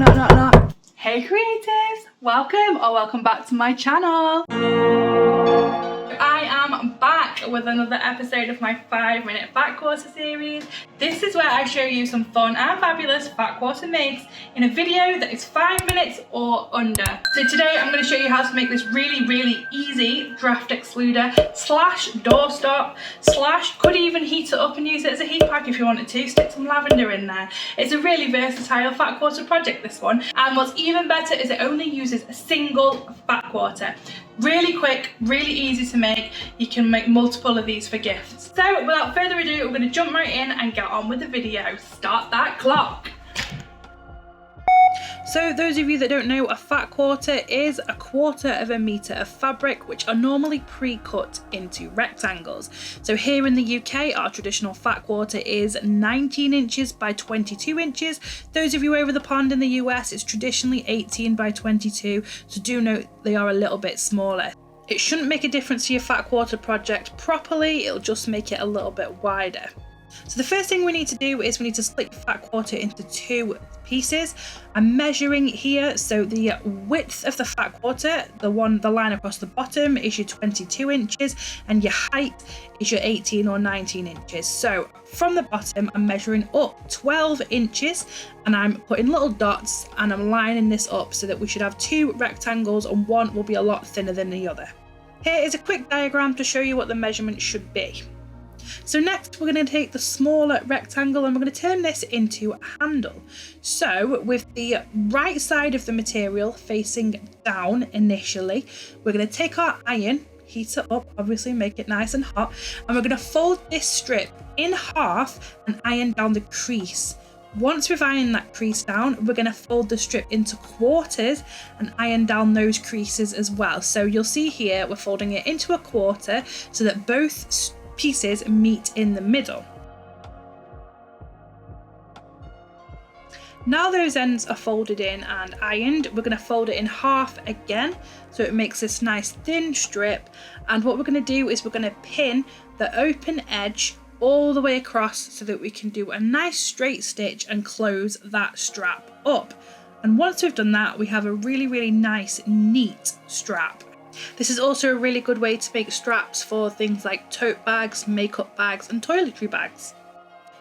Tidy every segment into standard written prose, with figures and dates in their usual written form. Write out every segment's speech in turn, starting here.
knock. Hey creatives, welcome back to my channel. I am back with another episode of my 5-minute Fat Quarter series. This is where I show you some fun and fabulous Fat Quarter makes in a video that is 5 minutes or under. So today I'm going to show you how to make this really easy draught excluder slash doorstop slash could even heat it up and use it as a heat pack if you wanted to. Stick some lavender in there. It's a really versatile Fat Quarter project, this one, and what's even better is it only uses a single Fat Quarter. Really quick, really easy to make. You can make multiple of these for gifts. So without further ado, we're going to jump right in and get on with the video. Start that clock. So those of you that don't know, a Fat Quarter is 1/4 meter of fabric which are normally pre-cut into rectangles. So here in the UK, our traditional Fat Quarter is 19 inches by 22 inches. Those of you over the pond in the US, it's traditionally 18 by 22, so do note they are a little bit smaller. It shouldn't make a difference to your Fat Quarter project properly, it'll just make it a little bit wider. So the first thing we need to do is we need to split your Fat Quarter into 2 pieces. I'm measuring here, so the width of the Fat Quarter, the line across the bottom, is your 22 inches and your height is your 18 or 19 inches. So from the bottom I'm measuring up 12 inches and I'm putting little dots and I'm lining this up so that we should have 2 rectangles and one will be a lot thinner than the other. Here is a quick diagram to show you what the measurement should be. So next we're going to take the smaller rectangle and we're going to turn this into a handle. So with the right side of the material facing down initially, we're going to take our iron, heat it up, obviously make it nice and hot, and we're going to fold this strip in half and iron down the crease. Once we've ironed that crease down, we're going to fold the strip into quarters and iron down those creases as well. So you'll see here we're folding it into a quarter so that both pieces meet in the middle. Now those ends are folded in and ironed, we're going to fold it in half again so it makes this nice thin strip, and what we're going to do is we're going to pin the open edge all the way across so that we can do a nice straight stitch and close that strap up. And once we've done that, we have a really nice neat strap. This is also a really good way to make straps for things like tote bags, makeup bags and toiletry bags.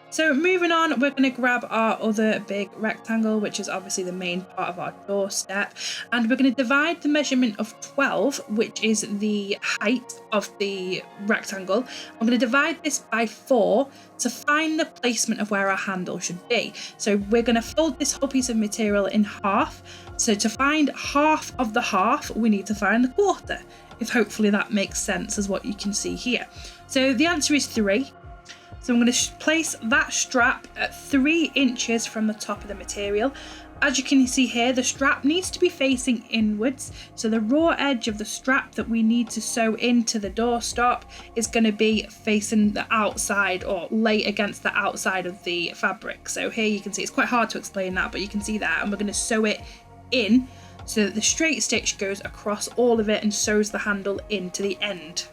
So moving on, we're going to grab our other big rectangle, which is obviously the main part of our doorstep, and we're going to divide the measurement of 12, which is the height of the rectangle. I'm going to divide this by 4 to find the placement of where our handle should be. So we're going to fold this whole piece of material in half. So to find half of the half, we need to find the quarter, if hopefully that makes sense as what you can see here. So the answer is 3. So I'm going to place that strap at 3 inches from the top of the material. As you can see here, the strap needs to be facing inwards. So the raw edge of the strap that we need to sew into the doorstop is going to be facing the outside or lay against the outside of the fabric. So here you can see, it's quite hard to explain that, but you can see that, and we're going to sew it in so that the straight stitch goes across all of it and sews the handle into the end.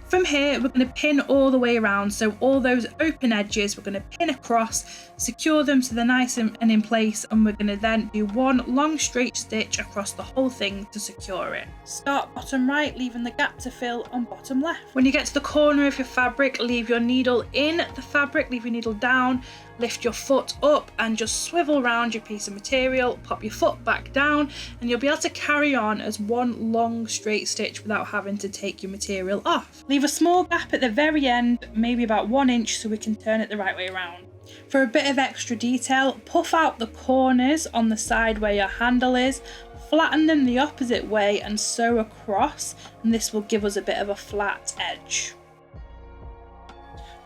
From here, we're going to pin all the way around, so all those open edges we're going to pin across, secure them so they're nice and in place, and we're going to then do one long straight stitch across the whole thing to secure it. Start bottom right, leaving the gap to fill on bottom left. When you get to the corner of your fabric, leave your needle in the fabric, leave your needle down, lift your foot up and just swivel around your piece of material, pop your foot back down, and you'll be able to carry on as one long straight stitch without having to take your material off. Leave a small gap at the very end, maybe about 1 inch, so we can turn it the right way around. For a bit of extra detail, puff out the corners on the side where your handle is, flatten them the opposite way and sew across, and this will give us a bit of a flat edge.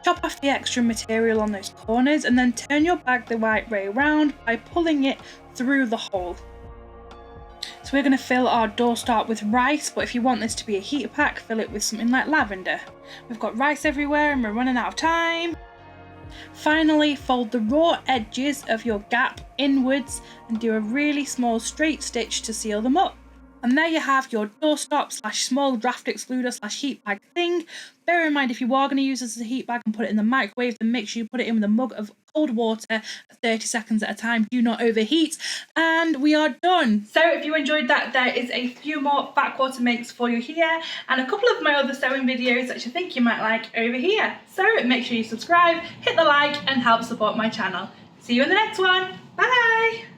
Chop off the extra material on those corners and then turn your bag the right way around by pulling it through the hole. So we're going to fill our doorstop with rice, but if you want this to be a heater pack, fill it with something like lavender. We've got rice everywhere and we're running out of time. Finally, fold the raw edges of your gap inwards and do a really small straight stitch to seal them up. And there you have your doorstop slash small draught excluder slash heat bag thing. Bear in mind, if you are going to use this as a heat bag and put it in the microwave, then make sure you put it in with a mug of cold water 30 seconds at a time. Do not overheat, and we are done. So if you enjoyed that, there is a few more fat quarter makes for you here, and a couple of my other sewing videos that you think you might like over here. So make sure you subscribe, hit the like, and help support my channel. See you in the next one. Bye!